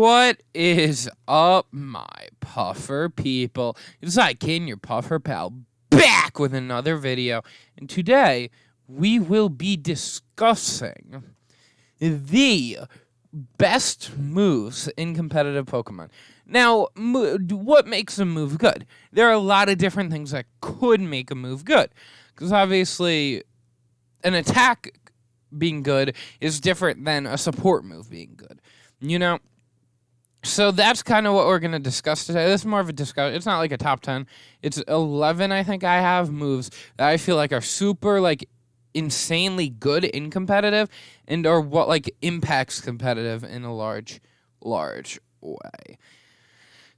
What is up, my puffer people? It's Zykin, your puffer pal, back with another video. And today, we will be discussing the best moves in competitive Pokemon. Now, what makes a move good? There are a lot of different things that could make a move good. Because obviously, an attack being good is different than a support move being good. You know? So that's kind of what we're going to discuss today. This is more of a discussion. It's not like a top 10. It's 11, I think I have, moves that I feel like are super, insanely good in competitive and or what, impacts competitive in a large way.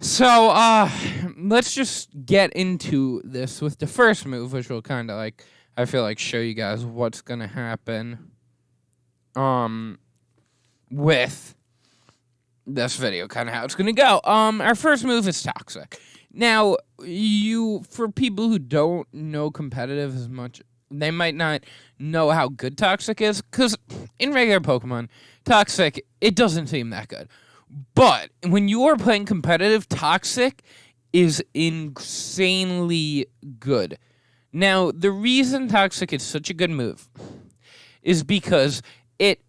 So, let's just get into this with the first move, which will kind of, I feel like show you guys what's going to happen, with this video, kind of how it's going to go. Our first move is Toxic. Now, for people who don't know competitive as much, they might not know how good Toxic is, because in regular Pokemon, Toxic, it doesn't seem that good. But when you are playing competitive, Toxic is insanely good. Now, the reason Toxic is such a good move is because it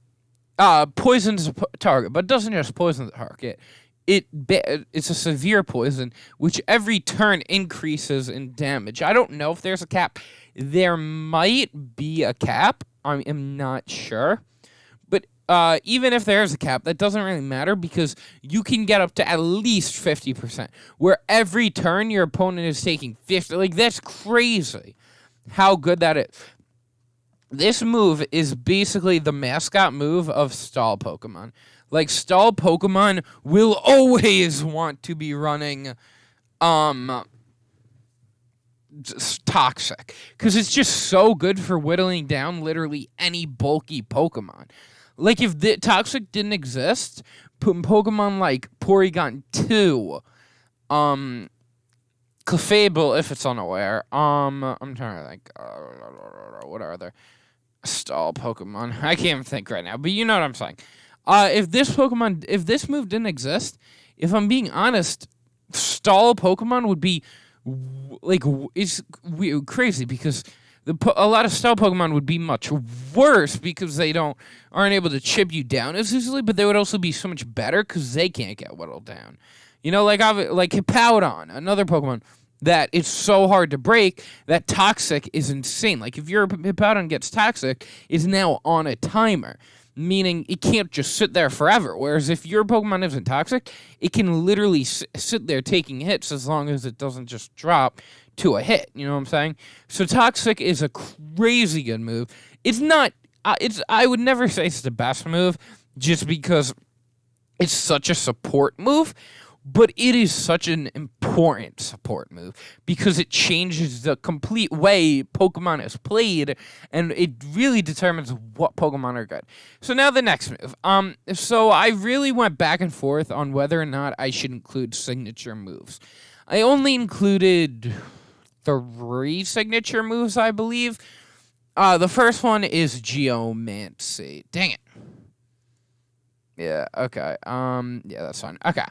poisons a target, but doesn't just poison the target. It's a severe poison, which every turn increases in damage. I don't know if there's a cap. There might be a cap. I am not sure. But even if there's a cap, that doesn't really matter because you can get up to at least 50%, where every turn your opponent is taking 50. That's crazy how good that is. This move is basically the mascot move of stall Pokemon. Stall Pokemon will always want to be running Toxic, because it's just so good for whittling down literally any bulky Pokemon. If the Toxic didn't exist, Pokemon like Porygon 2, Clefable, if it's unaware, I'm trying to think, what are there? Stall Pokemon. I can't even think right now, but you know what I'm saying. If this move didn't exist, if I'm being honest, stall Pokemon would be it's crazy because a lot of stall Pokemon would be much worse because they aren't able to chip you down as easily, but they would also be so much better because they can't get whittled down. You know, like Hippowdon, another Pokemon that it's so hard to break that Toxic is insane. If your Hippowdon gets Toxic, it's now on a timer, meaning it can't just sit there forever. Whereas if your Pokemon isn't Toxic, it can literally sit there taking hits as long as it doesn't just drop to a hit. You know what I'm saying? So Toxic is a crazy good move. It's not. I would never say it's the best move just because it's such a support move. But it is such an important support move because it changes the complete way Pokemon is played, and it really determines what Pokemon are good. So now the next move. So I really went back and forth on whether or not I should include signature moves. I only included 3 signature moves, I believe. The first one is Geomancy. Dang it. Yeah. Okay. Yeah, that's fine. Okay.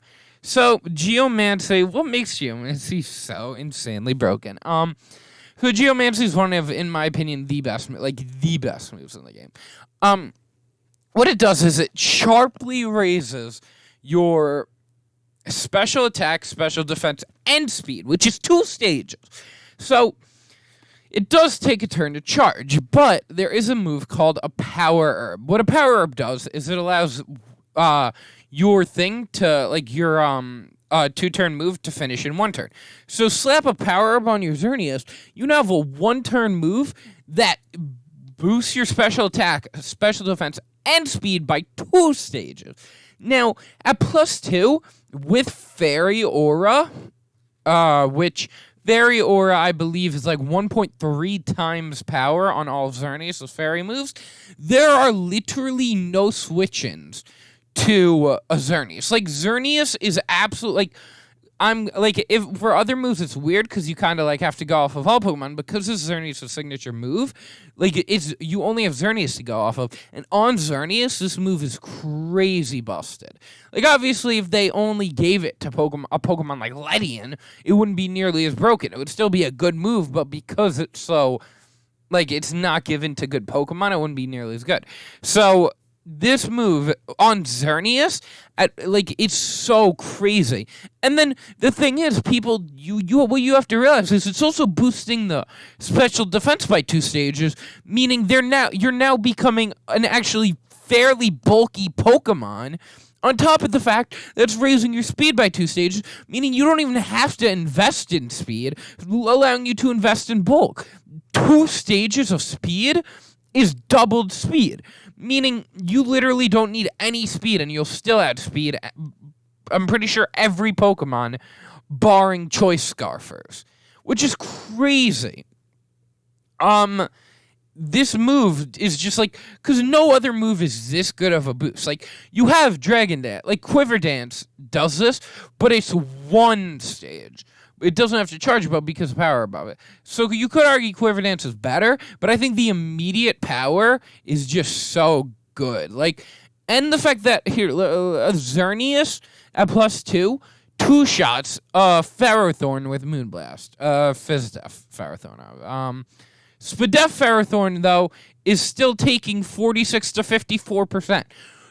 So, Geomancy, what makes Geomancy so insanely broken? So Geomancy is one of, in my opinion, the best moves in the game. What it does is it sharply raises your special attack, special defense, and speed, which is 2 stages. So, it does take a turn to charge, but there is a move called a Power Herb. What a Power Herb does is it allows your thing to, your 2-turn move to finish in 1 turn. So slap a Power Herb on your Xerneas, you now have a 1-turn move that boosts your special attack, special defense, and speed by 2 stages. Now, at +2, with Fairy Aura, which Fairy Aura, I believe, is 1.3 times power on all of Xerneas' fairy moves, there are literally no switch-ins to a Xerneas. Xerneas is absolutely, I'm like, if for other moves it's weird because you kind of like have to go off of all Pokemon because this is Xerneas' signature move. Like it's you only have Xerneas to go off of, and on Xerneas this move is crazy busted. Like obviously if they only gave it to a Pokemon like Ledian, it wouldn't be nearly as broken. It would still be a good move, but because it's so like it's not given to good Pokemon, it wouldn't be nearly as good. So this move on Xerneas, it's so crazy. And then the thing is, people, what you have to realize is it's also boosting the special defense by 2 stages, meaning you're now becoming an actually fairly bulky Pokemon. On top of the fact that's raising your speed by 2 stages, meaning you don't even have to invest in speed, allowing you to invest in bulk. 2 stages of speed is doubled speed, meaning you literally don't need any speed and you'll still add speed. I'm pretty sure every Pokemon, barring Choice Scarfers, which is crazy. This move is just like, because no other move is this good of a boost. Like, you have Dragon Dance, like Quiver Dance does this, but it's 1 stage. It doesn't have to charge above because of power above it. So you could argue Quiver Dance is better, but I think the immediate power is just so good. Like, and the fact that here, Xerneas at +2, 2 shots, Ferrothorn with Moonblast, Fizdef Ferrothorn. Spadef Ferrothorn, though, is still taking 46 to 54%.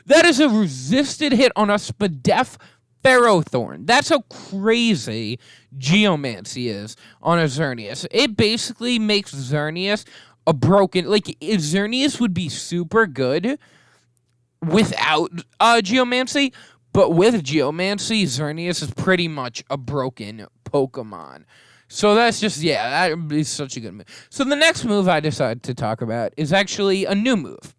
That is a resisted hit on a Spadef Ferrothorn. That's how crazy Geomancy is on a Xerneas. It basically makes Xerneas a broken... Like, Xerneas would be super good without Geomancy, but with Geomancy, Xerneas is pretty much a broken Pokemon. So that's just, that is such a good move. So the next move I decided to talk about is actually a new move,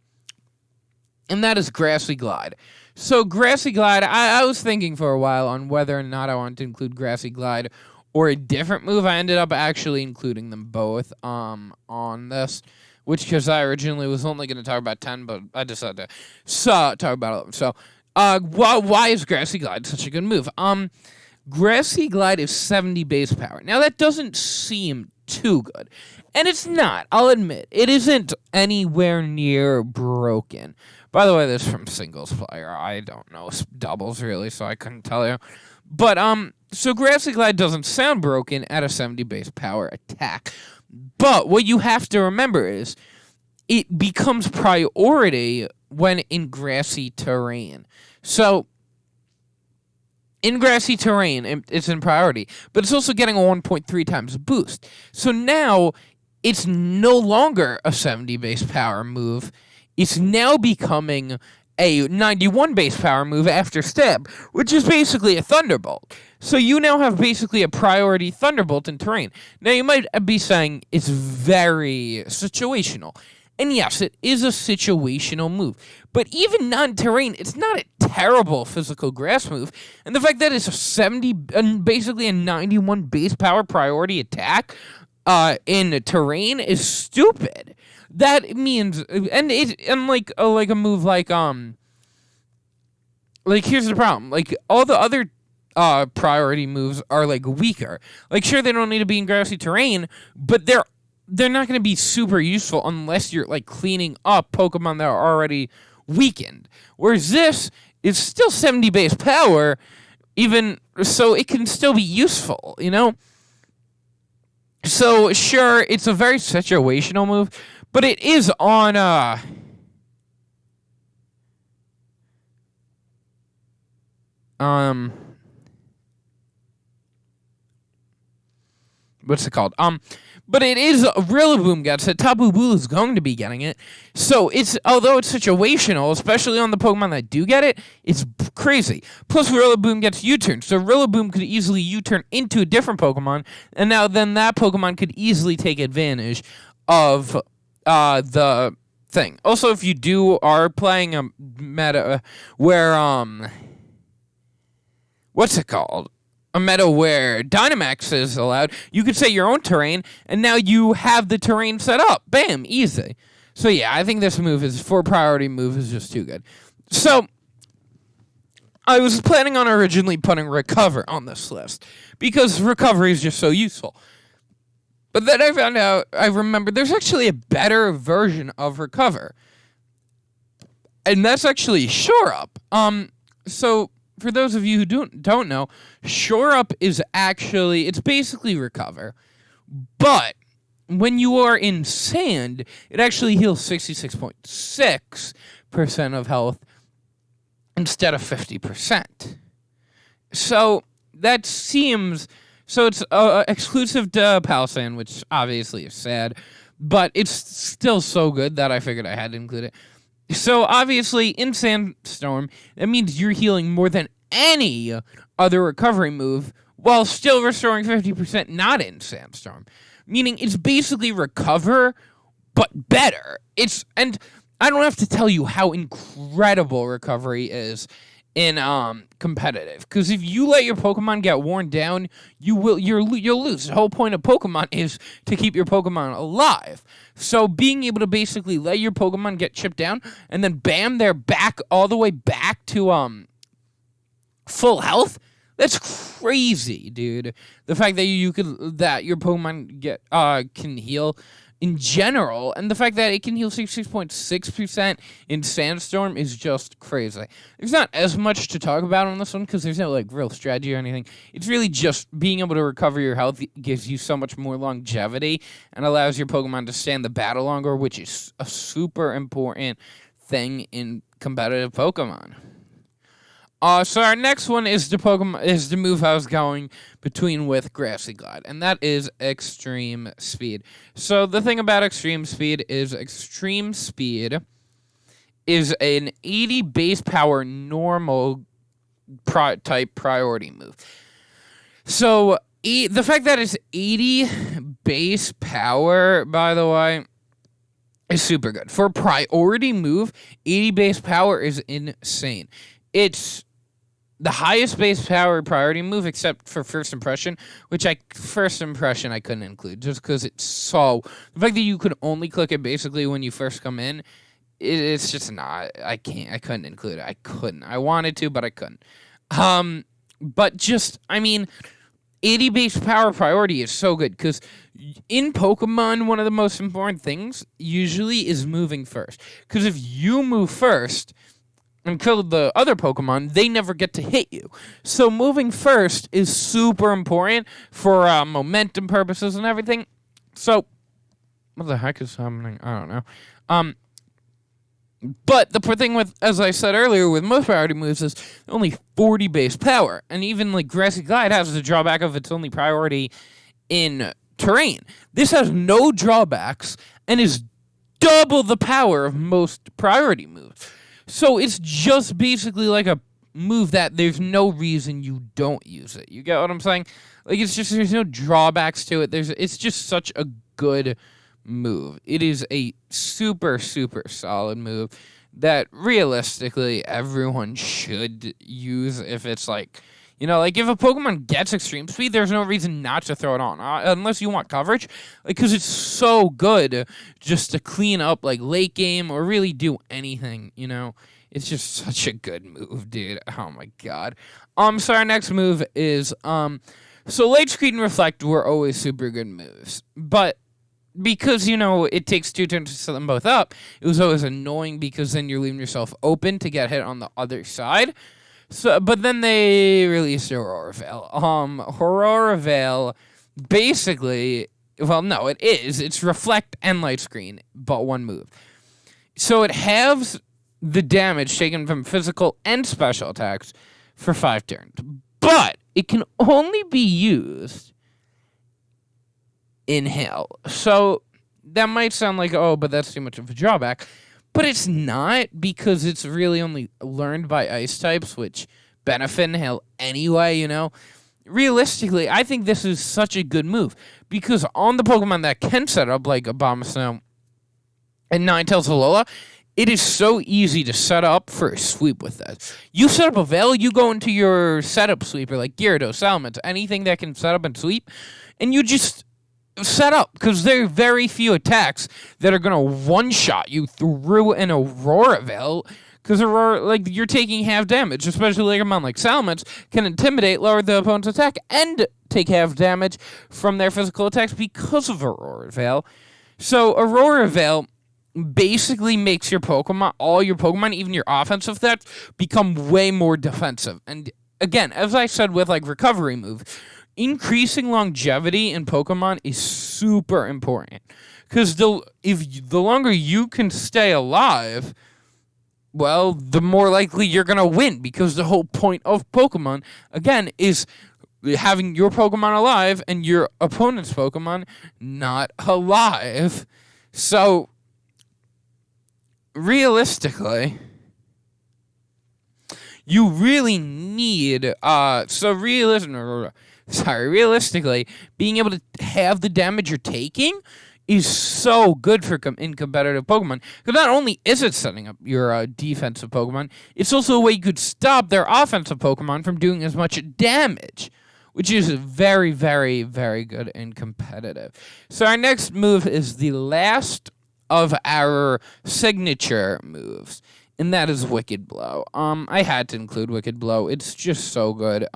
and that is Grassy Glide. So Grassy Glide, I was thinking for a while on whether or not I wanted to include Grassy Glide or a different move. I ended up actually including them both on this, which because I originally was only going to talk about 10, but I decided to talk about 11. So why is Grassy Glide such a good move? Grassy Glide is 70 base power. Now, that doesn't seem too good. And it's not, I'll admit. It isn't anywhere near broken. By the way, this is from singles player. I don't know doubles, really, so I couldn't tell you. But, so Grassy Glide doesn't sound broken at a 70 base power attack. But what you have to remember is it becomes priority when in grassy terrain. So in grassy terrain, it's in priority, but it's also getting a 1.3 times boost. So now, it's no longer a 70 base power move. It's now becoming a 91 base power move after Stab, which is basically a Thunderbolt. So you now have basically a priority Thunderbolt in terrain. Now, you might be saying it's very situational. And yes, it is a situational move. But even non-terrain, it's not a terrible physical grass move. And the fact that it's basically a 91 base power priority attack in terrain is stupid. That means, like a move like here's the problem. Like, all the other priority moves are, like, weaker. Like, sure, they don't need to be in grassy terrain, but they're not going to be super useful unless you're, like, cleaning up Pokemon that are already weakened. Whereas this is still 70 base power, even so it can still be useful, you know? So, sure, it's a very situational move, but it is on, what's it called? But it is Rillaboom gets it. Tapu Bulu is going to be getting it. So although it's situational, especially on the Pokemon that do get it, it's crazy. Plus Rillaboom gets U-turn. So Rillaboom could easily U-turn into a different Pokemon, and now then that Pokemon could easily take advantage of the thing. Also, if you are playing a meta where what's it called? A meta where Dynamax is allowed, you could set your own terrain, and now you have the terrain set up. Bam, easy. So yeah, I think this move is, for priority move, is just too good. So, I was planning on originally putting Recover on this list because Recovery is just so useful. But then I found out, I remembered there's actually a better version of Recover. And that's actually Shore Up. So for those of you who don't know, Shore Up is actually, it's basically Recover. But when you are in sand, it actually heals 66.6% of health instead of 50%. So that seems... So it's exclusive to Palossand, which obviously is sad, but it's still so good that I figured I had to include it. So obviously in Sandstorm, that means you're healing more than any other recovery move while still restoring 50% not in Sandstorm. Meaning it's basically Recover, but better. And I don't have to tell you how incredible Recovery is in competitive, because if you let your Pokemon get worn down, you'll lose. The whole point of Pokemon is to keep your Pokemon alive. So being able to basically let your Pokemon get chipped down and then bam, they're back all the way back to full health. That's crazy, dude. The fact that your Pokemon can heal in general, and the fact that it can heal 66.6% in Sandstorm is just crazy. There's not as much to talk about on this one because there's no real strategy or anything. It's really just being able to recover your health gives you so much more longevity and allows your Pokemon to stand the battle longer, which is a super important thing in competitive Pokemon. So our next one is the move I was going between with Grassy Glide, and that is Extreme Speed. So the thing about Extreme Speed is an 80 base power normal type priority move. So the fact that it's 80 base power, by the way, is super good. For a priority move, 80 base power is insane. It's the highest base power priority move, except for First Impression, which I couldn't include, just because it's so... The fact that you could only click it basically when you first come in, it's just not... I couldn't include it. I couldn't. I wanted to, but I couldn't. But just, 80 base power priority is so good, because in Pokemon, one of the most important things usually is moving first. Because if you move first and kill the other Pokemon, they never get to hit you. So moving first is super important for momentum purposes and everything. So, what the heck is happening? I don't know. But the thing with, as I said earlier, with most priority moves is only 40 base power. And even Grassy Glide has the drawback of its only priority in terrain. This has no drawbacks and is double the power of most priority moves. So it's just basically like a move that there's no reason you don't use it. You get what I'm saying? It's just, there's no drawbacks to it. It's just such a good move. It is a super, super solid move that realistically everyone should use if it's if a Pokemon gets Extreme Speed, there's no reason not to throw it on, unless you want coverage, because it's so good just to clean up late game or really do anything, It's just such a good move, dude. Oh my god. So our next move is so Light Screen and Reflect were always super good moves, but because, it takes 2 turns to set them both up, it was always annoying because then you're leaving yourself open to get hit on the other side. So, but then they released Aurora Veil. Aurora Veil, basically, well, no, it's Reflect and Light Screen, but one move. So it halves the damage taken from physical and special attacks for 5 turns. But it can only be used in Hail. So that might sound but that's too much of a drawback. But it's not, because it's really only learned by Ice types, which benefit in Hail anyway, Realistically, I think this is such a good move, because on the Pokemon that can set up, like Abomasnow and Ninetales Alola, it is so easy to set up for a sweep with that. You set up a Veil, you go into your setup sweeper, like Gyarados, Salamence, anything that can set up and sweep, and you just set up, because there are very few attacks that are going to one-shot you through an Aurora Veil, because Aurora, like, you're taking half damage, especially like a mon like Salamence can intimidate, lower the opponent's attack, and take half damage from their physical attacks because of Aurora Veil. So Aurora Veil basically makes your Pokemon, all your Pokemon, even your offensive stats, become way more defensive. And again, as I said with like recovery move, increasing longevity in Pokemon is super important. Because the longer you can stay alive, well, the more likely you're going to win. Because the whole point of Pokemon, again, is having your Pokemon alive and your opponent's Pokemon not alive. So realistically, you really need realistically, being able to have the damage you're taking is so good for in competitive Pokemon. Because not only is it setting up your defensive Pokemon, it's also a way you could stop their offensive Pokemon from doing as much damage, which is very, very, very good and competitive. So our next move is the last of our signature moves, and that is Wicked Blow. I had to include Wicked Blow. It's just so good.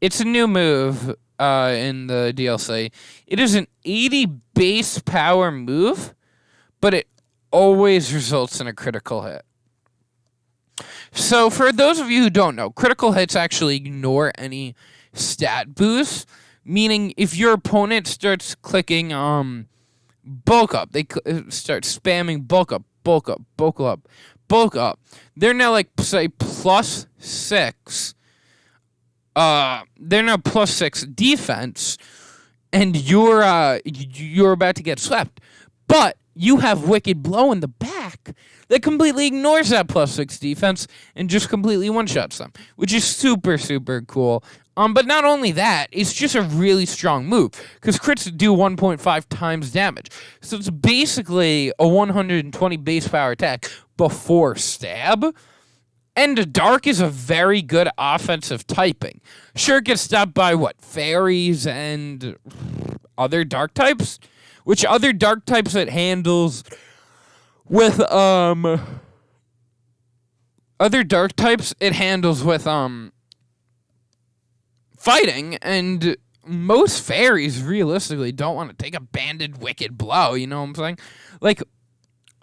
It's a new move in the DLC. It is an 80 base power move, but it always results in a critical hit. So for those of you who don't know, critical hits actually ignore any stat boost, meaning if your opponent starts clicking bulk up, they start spamming bulk up, bulk up, bulk up, bulk up. They're now like say +6. They're now +6 defense, and you're about to get swept. But you have Wicked Blow in the back that completely ignores that +6 defense and just completely one-shots them, which is super, super cool. But not only that, it's just a really strong move, because crits do 1.5 times damage. So it's basically a 120 base power attack before stab. And Dark is a very good offensive typing. Sure, it gets stopped by, fairies and other dark types? Which other dark types it handles with, other dark types it handles with, fighting, and most fairies realistically don't want to take a banded Wicked Blow, you know what I'm saying? Like,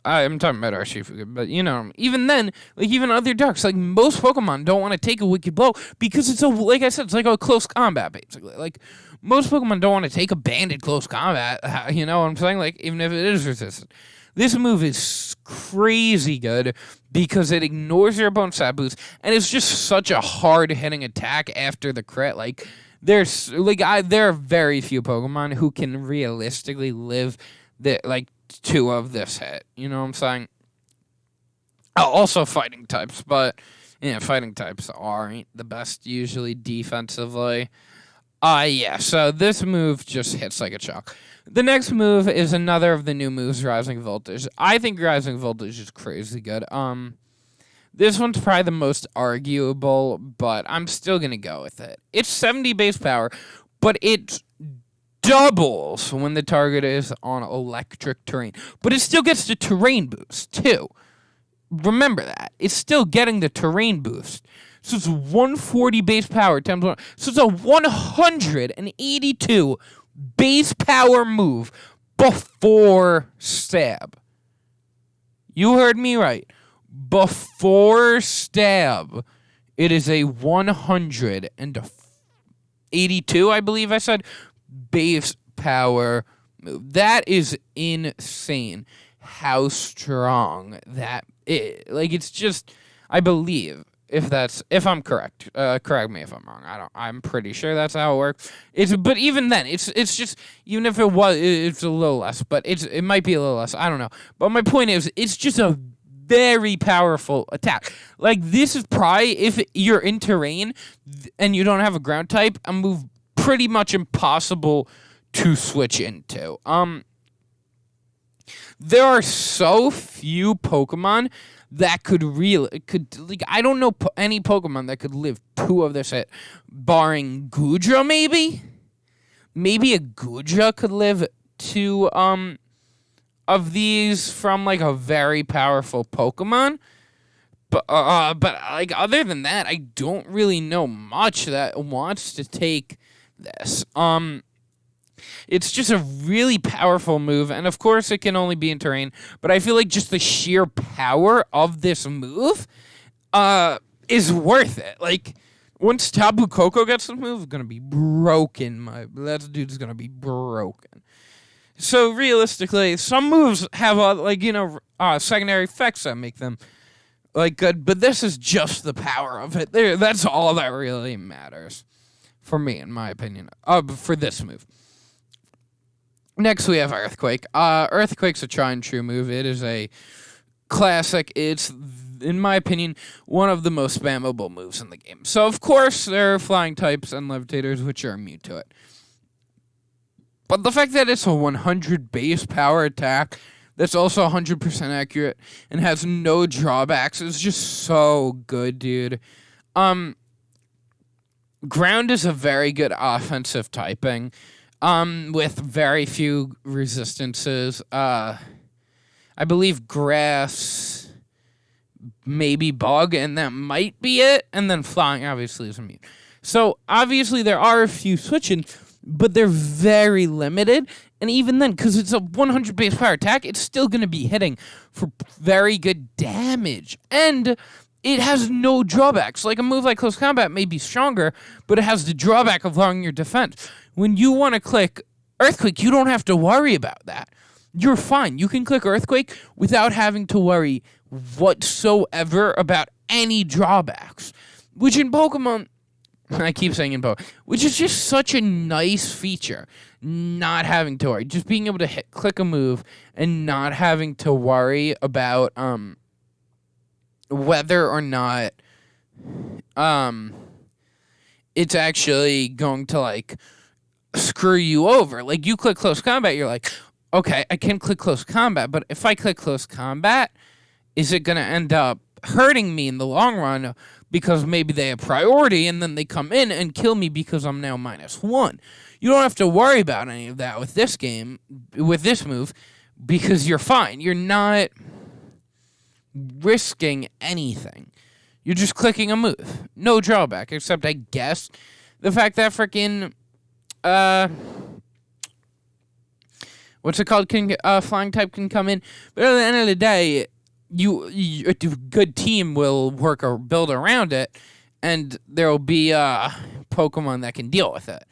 I'm talking about Urshifu, but even then, like even other darks, like most Pokemon don't want to take a Wicked Blow because it's like I said, it's like a close combat basically. Like most Pokemon don't want to take a banded close combat, you know what I'm saying? Like even if it is resistant. This move is crazy good because it ignores your opponent's stat boost, and it's just such a hard-hitting attack after the crit. Like, there are very few Pokemon who can realistically live 2 of this hit. You know what I'm saying? Also fighting types, but fighting types aren't the best usually defensively. So this move just hits like a chalk. The next move is another of the new moves, Rising Voltage. I think Rising Voltage is crazy good. This one's probably the most arguable, but I'm still going to go with it. It's 70 base power, but it doubles when the target is on electric terrain. But it still gets the terrain boost, too. Remember that. It's still getting the terrain boost. So it's 140 base power times 1. So it's a 182 base power move before stab. You heard me right. Before stab, it is a 182, I believe I said, base power move. That is insane how strong that is. Like, it's just, I believe, if I'm correct, correct me if I'm wrong. I'm pretty sure that's how it works. But even then, it's just, even if it's a little less, but it might be a little less. I don't know. But my point is, it's just a very powerful attack. Like, this is probably, if you're in terrain and you don't have a ground type, a move pretty much impossible to switch into. There are so few Pokemon that I don't know any Pokemon that could live 2 of this hit, barring Goodra, maybe? Maybe a Goodra could live 2, of these from, like, a very powerful Pokemon. But like other than that, I don't really know much that wants to take this. It's just a really powerful move, and of course it can only be in terrain, but I feel like just the sheer power of this move is worth it. Like, once Tapu Koko gets this move, it's gonna be broken. That dude's gonna be broken. So realistically, some moves have secondary effects that make them like good, but this is just the power of it. That's all that really matters for me, in my opinion. For this move. Next, we have Earthquake. Earthquake's a tried and true move. It is a classic. It's, in my opinion, one of the most spammable moves in the game. So, of course, there are flying types and levitators, which are immune to it. But the fact that it's a 100 base power attack that's also 100% accurate and has no drawbacks is just so good, dude. Ground is a very good offensive typing. With very few resistances. I believe grass, maybe bug, and that might be it. And then flying, obviously, is immune. So, obviously, there are a few switching, but they're very limited. And even then, because it's a 100 base power attack, it's still going to be hitting for very good damage. And it has no drawbacks. Like, a move like Close Combat may be stronger, but it has the drawback of lowering your defense. When you want to click Earthquake, you don't have to worry about that. You're fine. You can click Earthquake without having to worry whatsoever about any drawbacks. Which in Pokemon, I keep saying in Pokemon, which is just such a nice feature. Not having to worry. Just being able to click a move and not having to worry about whether or not it's actually going to, like, screw you over. Like, you click Close Combat, you're like, okay, I can click Close Combat, but if I click Close Combat, is it going to end up hurting me in the long run because maybe they have priority and then they come in and kill me because I'm now -1? You don't have to worry about any of that with this game, with this move, because you're fine. You're not risking anything. You're just clicking a move. No drawback, except, I guess, the fact that freaking what's it called? Flying type can come in, but at the end of the day, a good team will work or build around it, and there will be Pokemon that can deal with it.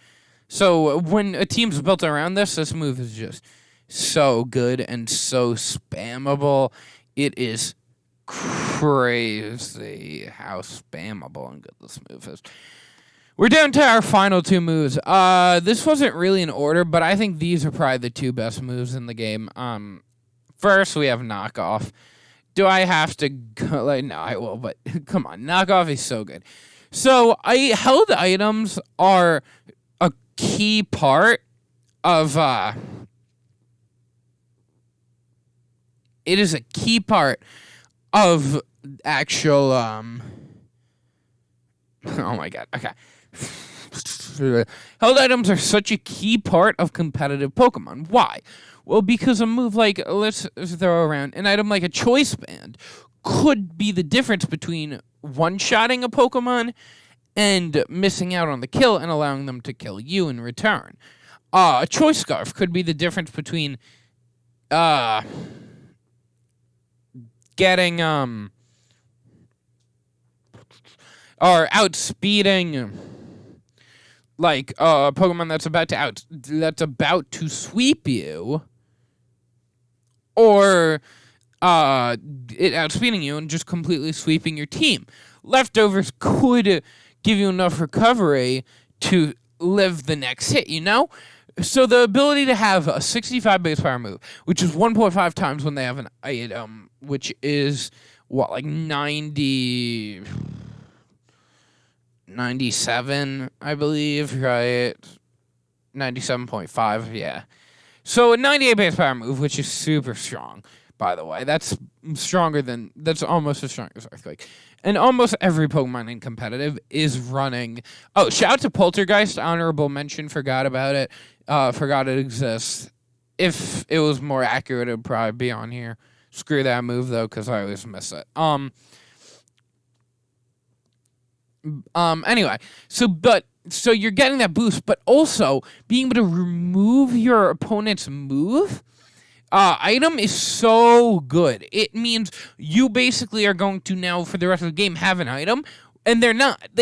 So when a team's built around this move is just so good and so spammable. It is crazy how spammable and good this move is. We're down to our final two moves. This wasn't really in order, but I think these are probably the two best moves in the game. First, we have Knockoff. Do I have to go? Like, no, I will, but come on. Knockoff is so good. So, held items are a key part of, it is a key part of actual, oh my god, okay. Held items are such a key part of competitive Pokemon. Why? Well, because a move like, let's throw around, an item like a Choice Band could be the difference between one-shotting a Pokemon and missing out on the kill and allowing them to kill you in return. A Choice Scarf could be the difference between getting or outspeeding like a Pokemon that's about to sweep you, or it outspeeding you and just completely sweeping your team. Leftovers could give you enough recovery to live the next hit, you know? So the ability to have a 65 base power move, which is 1.5 times when they have an item, which is, what, like 97, I believe, right? 97.5, yeah. So a 98 base power move, which is super strong, by the way. That's almost as strong as Earthquake. And almost every Pokemon in competitive is running. Oh, shout out to Poltergeist, honorable mention, forgot about it. Forgot it exists. If it was more accurate, it would probably be on here. Screw that move, though, because I always miss it. Anyway, so you're getting that boost, but also being able to remove your opponent's move item is so good. It means you basically are going to now, for the rest of the game, have an item, and they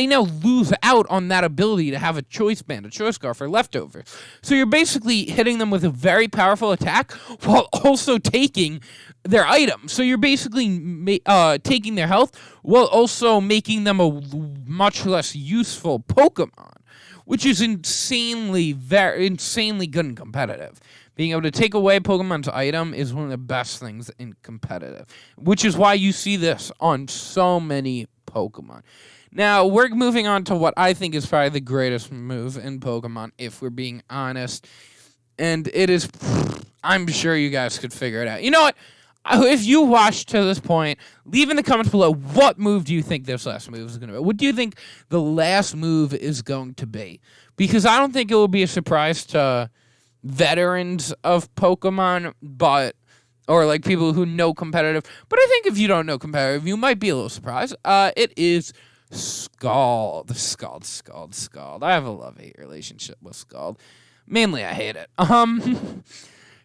now lose out on that ability to have a choice band, a choice scarf, or leftovers. So you're basically hitting them with a very powerful attack while also taking their item. So you're basically taking their health while also making them a much less useful Pokemon, which is insanely good and competitive. Being able to take away Pokemon's item is one of the best things in competitive, which is why you see this on so many Pokemon. Now, we're moving on to what I think is probably the greatest move in Pokemon, if we're being honest. And it is, I'm sure you guys could figure it out. You know what? If you watched to this point, leave in the comments below what move do you think this last move is going to be. What do you think the last move is going to be? Because I don't think it will be a surprise to veterans of Pokemon, or like people who know competitive. But I think if you don't know competitive, you might be a little surprised. It is Scald. Scald. I have a love-hate relationship with Scald. Mainly, I hate it.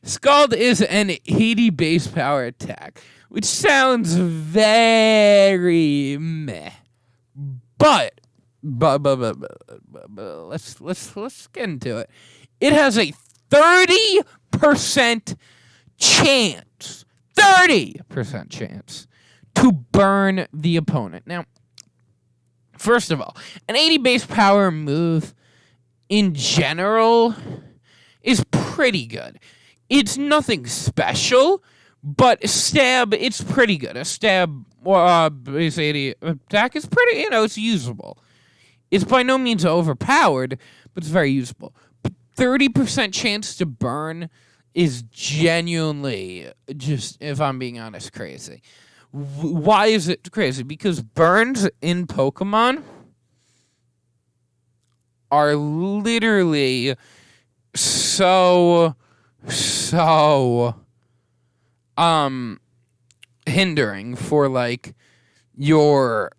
Scald is an 80 base power attack, which sounds very meh. But let's get into it. It has a 30% chance. 30% chance to burn the opponent. Now, first of all, an 80 base power move in general is pretty good. It's nothing special, but stab, it's pretty good. A stab base 80 attack is pretty, it's usable. It's by no means overpowered, but it's very usable. 30% chance to burn is genuinely, just, if I'm being honest, crazy. Why is it crazy? Because burns in Pokemon are literally so hindering for like your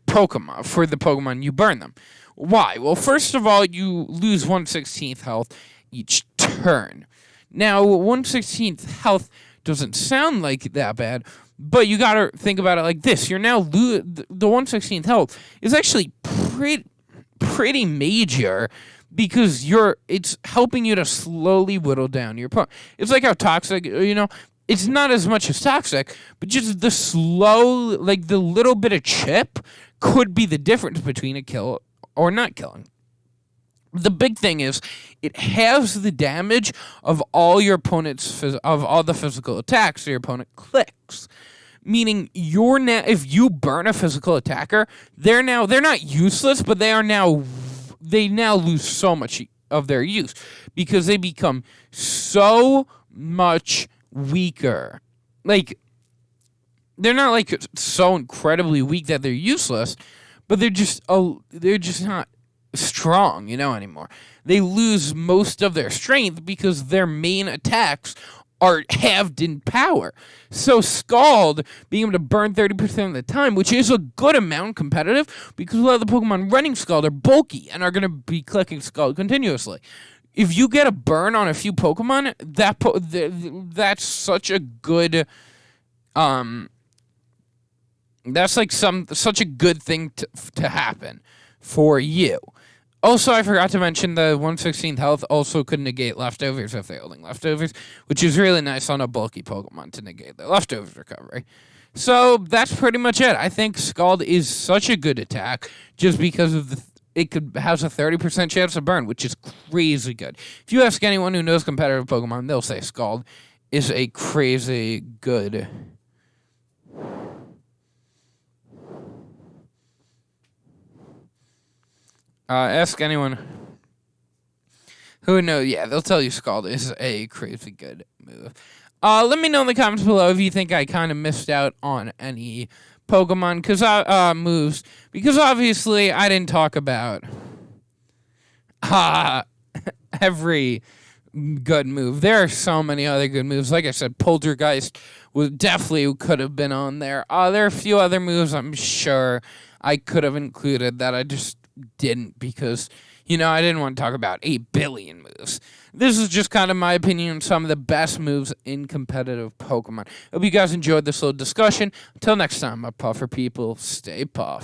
Pokemon, for the Pokemon you burn them. Why? Well, first of all, you lose 1/16 health each turn. Now, 1/16 health doesn't sound like that bad, but you gotta think about it like this. You're now the 1/16 health is actually pretty major, because it's helping you to slowly whittle down your opponent. It's like how Toxic, it's not as much as Toxic, but just the slow, like the little bit of chip could be the difference between a kill or not killing. The big thing is it halves the damage of all your opponent's of all the physical attacks your opponent clicks. Meaning if you burn a physical attacker, they're not useless, but they now lose so much of their use because they become so much weaker. Like, they're not like so incredibly weak that they're useless, but they're just not strong, anymore. They lose most of their strength because their main attacks are halved in power. So Scald being able to burn 30% of the time, which is a good amount competitive, because a lot of the Pokemon running Scald are bulky and are going to be clicking Scald continuously. If you get a burn on a few Pokemon, that's such a good that's like such a good thing to happen for you. Also, I forgot to mention the 1/16 health also could negate leftovers if they're holding leftovers, which is really nice on a bulky Pokemon to negate the leftovers recovery. So that's pretty much it. I think Scald is such a good attack just because of it has a 30% chance to burn, which is crazy good. If you ask anyone who knows competitive Pokemon, they'll say Scald is a crazy good. Ask anyone who knows. Yeah, they'll tell you Scald is a crazy good move. Let me know in the comments below if you think I kind of missed out on any Pokemon moves, because obviously I didn't talk about every good move. There are so many other good moves. Like I said, Poltergeist definitely could have been on there. There are a few other moves I'm sure I could have included that I just didn't because, I didn't want to talk about 8 billion moves. This is just kind of my opinion on some of the best moves in competitive Pokemon. Hope you guys enjoyed this little discussion. Until next time, my puffer people, stay puff.